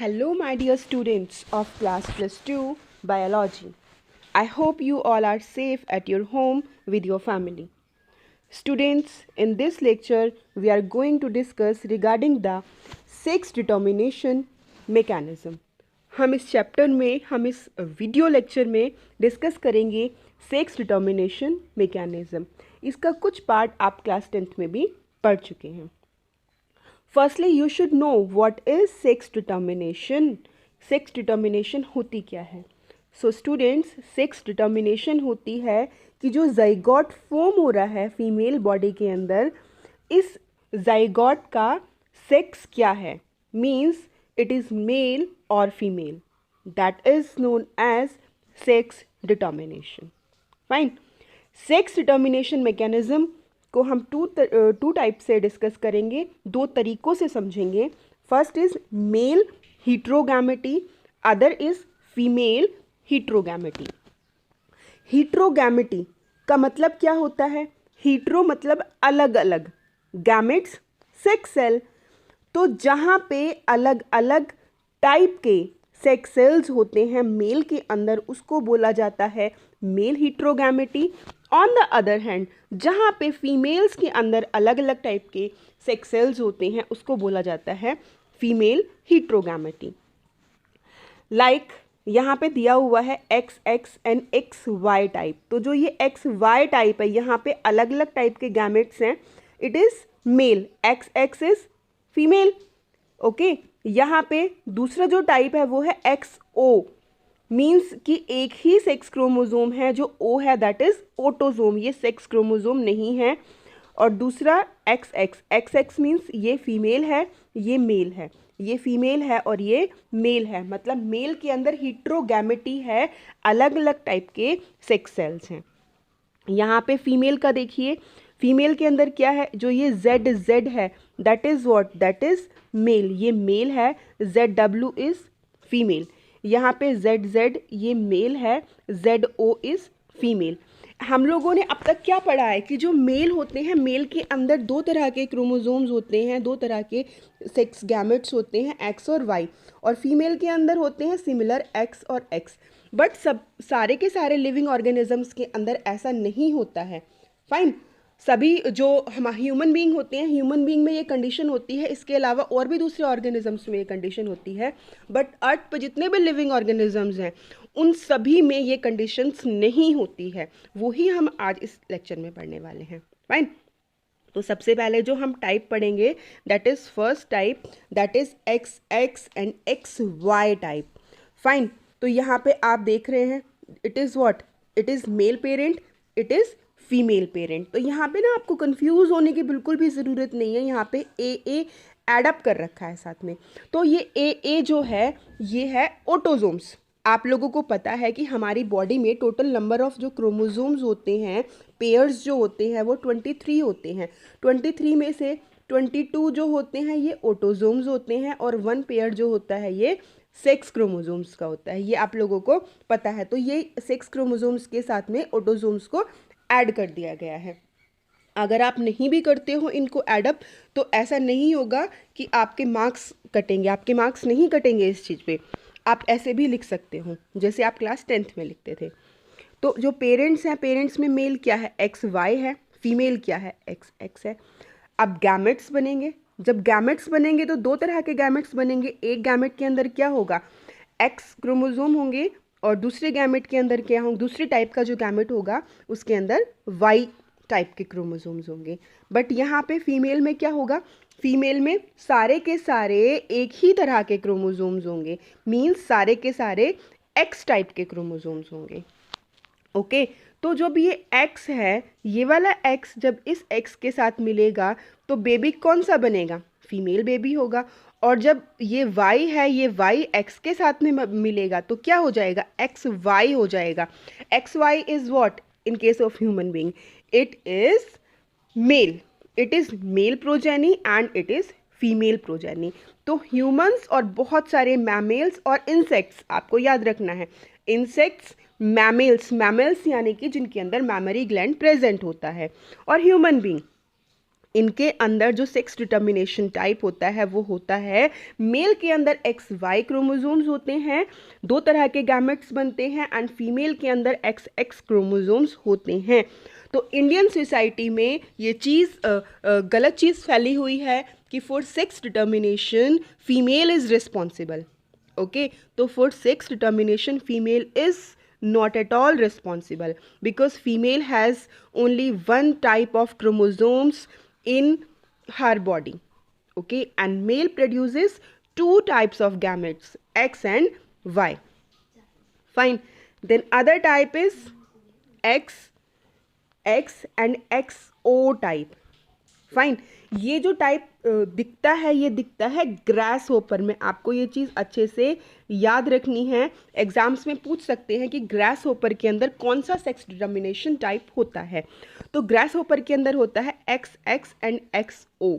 Hello, my dear students of class +2 biology. I hope you all are safe at your home with your family. Students, in this lecture, we are going to discuss regarding the sex determination mechanism. हम इस chapter में इस video lecture में discuss करेंगे sex determination mechanism. इसका कुछ part आप class 10th में भी पढ़ चुके हैं. Firstly you should know what is sex determination. Sex determination होती क्या है? सो स्टूडेंट्स, सेक्स डिटर्मिनेशन होती है कि जो जाइगोट फॉर्म हो रहा है फीमेल बॉडी के अंदर, इस जाइगोट का सेक्स क्या है, मीन्स इट इज़ मेल और female. That is known as sex determination. Fine. Sex determination mechanism को हम टू टाइप से डिस्कस करेंगे, दो तरीकों से समझेंगे. First is male heterogamety, other is female heterogamety. Heterogamety का मतलब क्या होता है? हीट्रो मतलब अलग अलग, गैमेट्स सेक्स सेल. तो जहाँ पे अलग अलग टाइप के सेक्स सेल्स होते हैं मेल के अंदर, उसको बोला जाता है male heterogamety. On the other hand, जहाँ पे फीमेल्स के अंदर अलग अलग टाइप के सेक्स सेल्स होते हैं, उसको बोला जाता है फीमेल हीट्रोगैमेटी. लाइक यहाँ पे दिया हुआ है XX एंड XY टाइप. तो जो ये XY टाइप है, यहाँ पे अलग अलग टाइप के गैमेट्स हैं. It is male, XX is female. Okay. यहाँ पे दूसरा जो टाइप है वो है XO, मीन्स कि एक ही सेक्स क्रोमोजोम है. जो O है दैट इज ऑटोजोम, ये सेक्स क्रोमोजोम नहीं है. और दूसरा XX मीन्स ये फीमेल है, ये मेल है. ये फीमेल है और ये मेल है, मतलब मेल के अंदर हीट्रोगैमेटी है, अलग अलग टाइप के सेक्स सेल्स हैं. यहाँ पे फीमेल का देखिए, फीमेल के अंदर क्या है, जो ये ZZ है that is what, that is male, ये मेल है. ZW is female. यहाँ पे ZZ ये मेल है, ZO इज़ फीमेल. हम लोगों ने अब तक क्या पढ़ा है कि जो मेल होते हैं, मेल के अंदर दो तरह के क्रोमोसोम्स होते हैं, दो तरह के सेक्स गैमेट्स होते हैं, X और Y. और फीमेल के अंदर होते हैं सिमिलर X और X. बट सब सारे के सारे लिविंग ऑर्गेनिजम्स के अंदर ऐसा नहीं होता है. फाइन. सभी जो हम ह्यूमन बीइंग होते हैं, ह्यूमन बीइंग में ये कंडीशन होती है. इसके अलावा और भी दूसरे ऑर्गेनिजम्स में ये कंडीशन होती है. बट अर्थ पर जितने भी लिविंग ऑर्गेनिजम्स हैं, उन सभी में ये कंडीशंस नहीं होती है. वही हम आज इस लेक्चर में पढ़ने वाले हैं. फाइन. तो सबसे पहले जो हम टाइप पढ़ेंगे that is first type, that is XX and XY type. Fine. तो यहाँ पे आप देख रहे हैं it is what, it is male parent, it is female parent. तो यहाँ पे ना आपको कंफ्यूज होने की बिल्कुल भी ज़रूरत नहीं है. यहाँ पे AA एडअप कर रखा है साथ में. तो ये AA जो है ये है ऑटोजोम्स. आप लोगों को पता है कि हमारी बॉडी में टोटल नंबर ऑफ जो क्रोमोसोम्स होते हैं, पेयर्स जो होते हैं, वो 23 होते हैं. 23 में से 22 जो होते हैं ये ऑटोजोम्स होते हैं, और 1 पेयर जो होता है ये सेक्स क्रोमोसोम्स का होता है. ये आप लोगों को पता है. तो ये सेक्स क्रोमोसोम्स के साथ में ऑटोजोम्स को ऐड कर दिया गया है. अगर आप नहीं भी करते हो इनको एडअप, तो ऐसा नहीं होगा कि आपके मार्क्स कटेंगे. आपके मार्क्स नहीं कटेंगे इस चीज़ पे. आप ऐसे भी लिख सकते हो जैसे आप क्लास 10th में लिखते थे. तो जो पेरेंट्स हैं, पेरेंट्स में मेल क्या है, XY है, फीमेल क्या है, XX है. अब गैमेट्स बनेंगे. जब गैमेट्स बनेंगे तो दो तरह के गैमेट्स बनेंगे. एक गैमेट के अंदर क्या होगा, X क्रोमोसोम होंगे, और दूसरे गैमेट के अंदर क्या होंगे, दूसरे टाइप का जो गैमेट होगा उसके अंदर Y टाइप के क्रोमोसोम्स होंगे. बट यहाँ पे फीमेल में क्या होगा, फीमेल में सारे के सारे एक ही तरह के क्रोमोसोम्स होंगे, मीन्स सारे के सारे X टाइप के क्रोमोसोम्स होंगे. ओके. तो जब ये X है, ये वाला X जब इस X के साथ मिलेगा तो बेबी कौन सा बनेगा, फीमेल बेबी होगा. और जब ये Y है, ये Y X के साथ में मिलेगा तो क्या हो जाएगा, XY हो जाएगा. XY is what in case of human being, it is male, it is male progeny and it is female progeny. तो ह्यूमंस और बहुत सारे मैमल्स और इंसेक्ट्स, आपको याद रखना है, इंसेक्ट्स, मैमल्स यानी कि जिनके अंदर मैमरी ग्लैंड प्रेजेंट होता है, और ह्यूमन बीइंग, इनके अंदर जो सेक्स डिटर्मिनेशन टाइप होता है वो होता है, मेल के अंदर XY क्रोमोसोम्स होते हैं, 2 तरह के गैमेट्स बनते हैं, एंड फीमेल के अंदर XX क्रोमोसोम्स होते हैं। तो इंडियन सोसाइटी में ये चीज़ गलत चीज़ फैली हुई है कि for sex determination female is responsible. Okay, तो for sex determination female is not at all responsible, because female has only one type of chromosomes in her body. Okay, and male produces 2 types of gametes, X and Y. Fine. Then other type is X and XO type. Fine. ये जो type दिखता है, ये दिखता है grass hopper में। आपको ये चीज़ अच्छे से याद रखनी है, एग्जाम्स में पूछ सकते हैं कि ग्रास होपर के अंदर कौन सा सेक्स डिटर्मिनेशन टाइप होता है। तो ग्रास होपर के अंदर होता है XX एंड XO।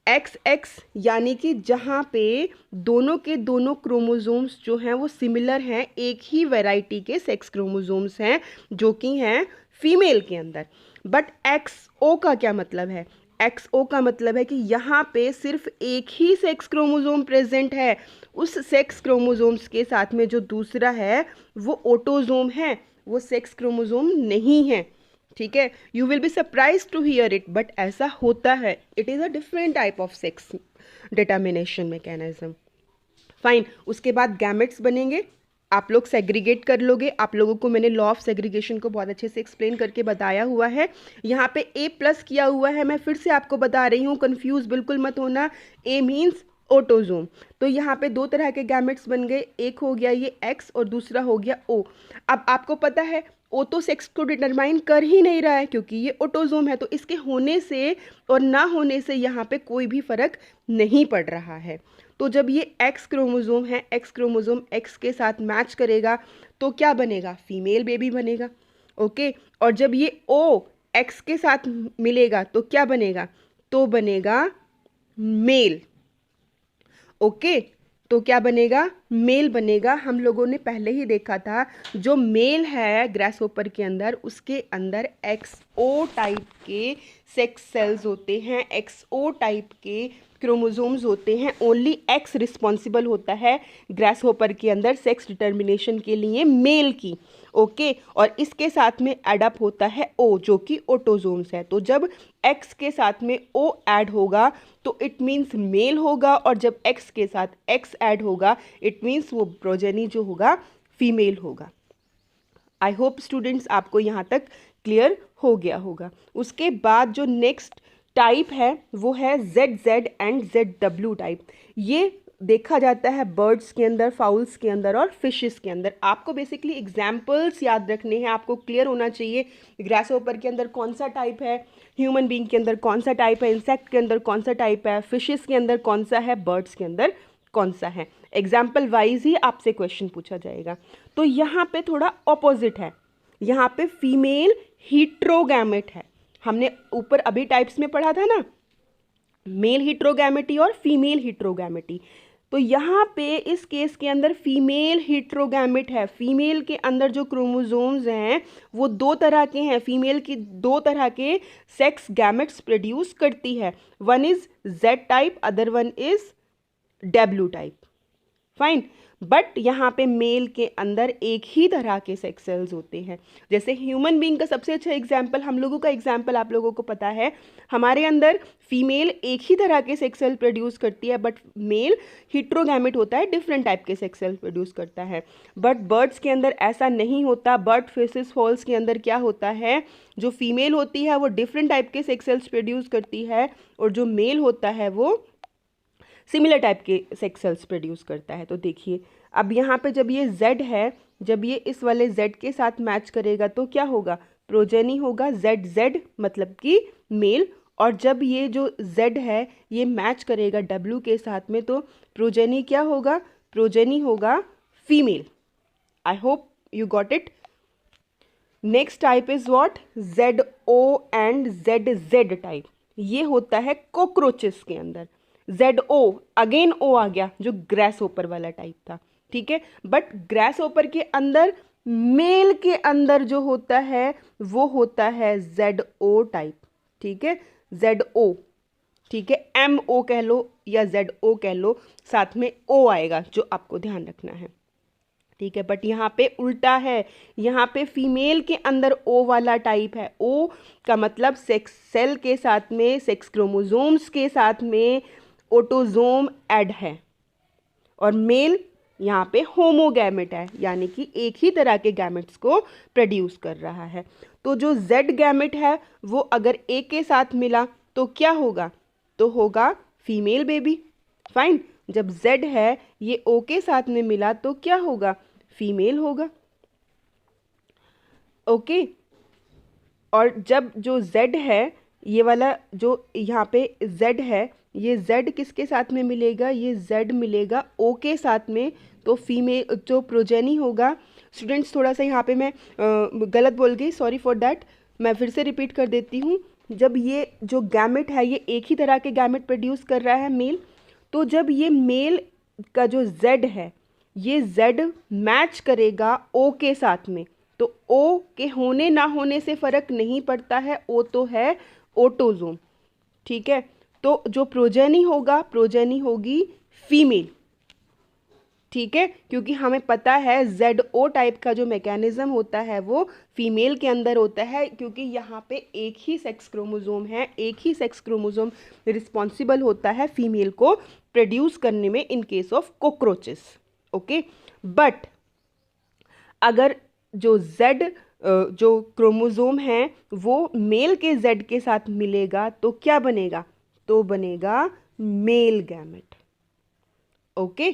XX यानी कि जहाँ पे दोनों के दोनों क्रोमोसोम्स जो हैं वो सिमिलर हैं, एक ही वैरायटी के सेक्स क्रोमोसोम्स हैं जो कि हैं फीमेल के अंदर। बट XO का क्या मतलब है? XO का मतलब है कि यहाँ पे सिर्फ एक ही सेक्स क्रोमोसोम प्रेजेंट है, उस सेक्स क्रोमोसोम्स के साथ में जो दूसरा है वो ऑटोसोम है, वो सेक्स क्रोमोसोम नहीं है। ठीक है, you will be surprise to hear it, but ऐसा होता है। It is a different type of sex determination mechanism. Fine. उसके बाद गैमेट्स बनेंगे, आप लोग सेग्रीगेट कर लोगे। आप लोगों को मैंने लॉ ऑफ सेग्रीगेशन को बहुत अच्छे से एक्सप्लेन करके बताया हुआ है। यहाँ पे A+ किया हुआ है, मैं फिर से आपको बता रही हूँ, कंफ्यूज बिल्कुल मत होना। A means autosome. तो यहाँ पे 2 तरह के गैमेट्स बन गए, एक हो गया ये X और दूसरा हो गया O। अब आपको पता है O तो सेक्स को डिटरमाइन कर ही नहीं रहा है क्योंकि ये ऑटोजोम है, तो इसके होने से और ना होने से यहाँ पे कोई भी फर्क नहीं पड़ रहा है। तो जब ये X क्रोमोसोम है, X क्रोमोसोम X के साथ मैच करेगा तो क्या बनेगा? फीमेल बेबी बनेगा। ओके, और जब ये O X के साथ मिलेगा तो क्या बनेगा? तो बनेगा मेल। ओके, तो क्या बनेगा? मेल बनेगा। हम लोगों ने पहले ही देखा था, जो मेल है ग्रासहोपर के अंदर, उसके अंदर XO टाइप के सेक्स सेल्स होते हैं, XO टाइप के क्रोमोसोम्स होते हैं। ओनली X रिस्पॉन्सिबल होता है ग्रासहोपर के अंदर सेक्स डिटर्मिनेशन के लिए मेल की। ओके, और इसके साथ में एडअप होता है O जो कि ऑटोजोम्स है। तो जब X के साथ में O ऐड होगा तो इट मीन्स मेल होगा, और जब X के साथ X ऐड होगा इट मीन्स वो प्रोजेनी जो होगा फीमेल होगा। आई होप स्टूडेंट्स आपको यहाँ तक क्लियर हो गया होगा। उसके बाद जो नेक्स्ट टाइप है वो है ZZ एंड ZW टाइप। ये देखा जाता है बर्ड्स के अंदर, फाउल्स के अंदर और फिशेस के अंदर। आपको बेसिकली एग्जाम्पल्स याद रखने हैं, आपको क्लियर होना चाहिए ग्रासहोपर के अंदर कौन सा टाइप है, ह्यूमन बीइंग के अंदर कौन सा टाइप है, इंसेक्ट के अंदर कौन सा टाइप है, फिशेस के अंदर कौन सा है, बर्ड्स के अंदर कौन सा है। एग्जाम्पल वाइज ही आपसे क्वेश्चन पूछा जाएगा। तो यहाँ पे थोड़ा ऑपोजिट है, यहाँ पे फीमेल हीट्रोगैमेट है। हमने ऊपर अभी टाइप्स में पढ़ा था ना, मेल हीट्रोगैमेटी और फीमेल हीट्रोगैमेटी। तो यहाँ पे इस केस के अंदर फीमेल हीट्रोगैमेट है। फीमेल के अंदर जो क्रोमोसोम्स हैं वो 2 तरह के हैं। फीमेल की 2 तरह के सेक्स गैमेट्स प्रोड्यूस करती है, one is Z type, other one is W type. Fine. But यहाँ पे मेल के अंदर एक ही तरह के सेक्स सेल्स होते हैं। जैसे ह्यूमन बीइंग का सबसे अच्छा एग्जाम्पल, हम लोगों का एग्जाम्पल आप लोगों को पता है, हमारे अंदर फीमेल एक ही तरह के सेक्स सेल प्रोड्यूस करती है, बट मेल हीट्रोगैमेट होता है, डिफरेंट टाइप के सेक्स सेल प्रोड्यूस करता है। बट बर्ड्स के अंदर ऐसा नहीं होता। बर्ड, फिशेस, फॉल्स के अंदर क्या होता है, जो फीमेल होती है वो डिफरेंट टाइप के सेक्स सेल्स प्रोड्यूस करती है, और जो मेल होता है वो सिमिलर टाइप के सेक्स सेल्स प्रोड्यूस करता है। तो देखिए अब यहाँ पे जब ये Z है, जब ये इस वाले Z के साथ मैच करेगा तो क्या होगा? प्रोजेनी होगा ZZ, मतलब कि मेल। और जब ये जो Z है ये मैच करेगा W के साथ में तो प्रोजेनी क्या होगा? प्रोजेनी होगा female. I hope you got it. Next type is what? ZO and ZZ type. ये होता है कॉकरोचेस के अंदर। ZO, अगेन O आ गया, जो ग्रासहोपर वाला टाइप था। ठीक है, बट ग्रासहोपर के अंदर मेल के अंदर जो होता है वो होता है ZO टाइप। ठीक है, ZO, ठीक है, MO कह लो या ZO कह लो, साथ में O आएगा जो आपको ध्यान रखना है, ठीक है। बट यहाँ पे उल्टा है, यहाँ पे फीमेल के अंदर O वाला टाइप है। O का मतलब सेक्स सेल के साथ में, सेक्स क्रोमोसोम्स के साथ में ऑटोजोम ऐड है, और मेल यहाँ पे होमोगैमेट है, यानी कि एक ही तरह के गैमेट्स को प्रोड्यूस कर रहा है। तो जो Z गैमेट है वो अगर A के साथ मिला तो क्या होगा, तो होगा फीमेल बेबी, फाइन। जब Z है ये O के साथ में मिला तो क्या होगा, फीमेल होगा, ओके। और जब जो Z है, ये वाला जो यहाँ पे Z है, ये Z किसके साथ में मिलेगा, ये Z मिलेगा O के साथ में, तो फीमेल जो प्रोजेनी होगा। स्टूडेंट्स थोड़ा सा यहाँ पे मैं गलत बोल गई, सॉरी फॉर दैट, मैं फिर से रिपीट कर देती हूँ। जब ये जो गैमेट है ये एक ही तरह के गैमेट प्रोड्यूस कर रहा है मेल, तो जब ये मेल का जो Z है ये Z मैच करेगा O के साथ में, तो O के होने ना होने से फ़र्क नहीं पड़ता है, O तो है ऑटोजोम, ठीक है। तो जो प्रोजेनी होगा, प्रोजेनी होगी फीमेल, ठीक है, क्योंकि हमें पता है ZO टाइप का जो मैकेनिज्म होता है वो फीमेल के अंदर होता है, क्योंकि यहाँ पे एक ही सेक्स क्रोमोसोम है, एक ही सेक्स क्रोमोसोम रिस्पॉन्सिबल होता है फीमेल को प्रोड्यूस करने में इन case of cockroaches, okay. But अगर जो Z जो क्रोमोसोम है वो मेल के Z के साथ मिलेगा तो क्या बनेगा, तो बनेगा मेल गैमेट, ओके।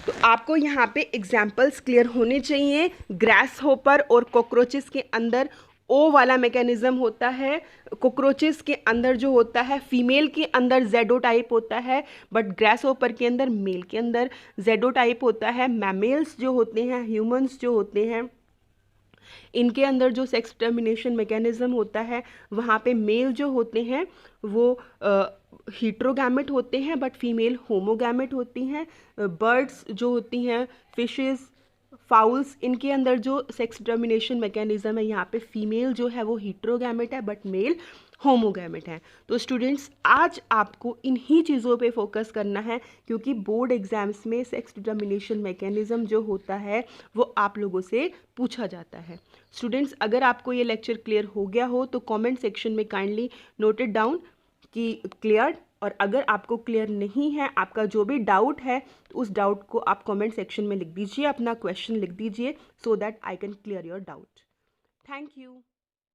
तो आपको यहाँ पे एग्जाम्पल्स क्लियर होने चाहिए। ग्रास होपर और कॉकरोचेस के अंदर O वाला मैकेनिज्म होता है, कॉकरोचेस के अंदर जो होता है फीमेल के अंदर ZO टाइप होता है, बट ग्रास होपर के अंदर मेल के अंदर ZO टाइप होता है। मैमेल्स जो होते हैं, ह्यूमंस जो होते हैं, इनके अंदर जो सेक्स टर्मिनेशन मैकेनिज्म होता है वहाँ पे मेल जो होते हैं वो हीट्रोगैमेट होते हैं, बट फीमेल होमोगैमेट होती हैं। बर्ड्स जो होती हैं, फिशेस, फाउल्स, इनके अंदर जो सेक्स टर्मिनेशन मैकेनिज्म है यहाँ पे फीमेल जो है वो हीट्रोगैमेट है, बट मेल होमोगैमेट है। तो स्टूडेंट्स आज आपको इन्हीं चीज़ों पे फोकस करना है, क्योंकि बोर्ड एग्जाम्स में सेक्स डिटर्मिनेशन मैकेनिज्म जो होता है वो आप लोगों से पूछा जाता है। स्टूडेंट्स अगर आपको ये लेक्चर क्लियर हो गया हो तो कमेंट सेक्शन में काइंडली नोट इट डाउन कि क्लियर, और अगर आपको क्लियर नहीं है, आपका जो भी डाउट है, तो उस डाउट को आप कमेंट सेक्शन में लिख दीजिए, अपना क्वेश्चन लिख दीजिए, so that I can clear your doubt. Thank you.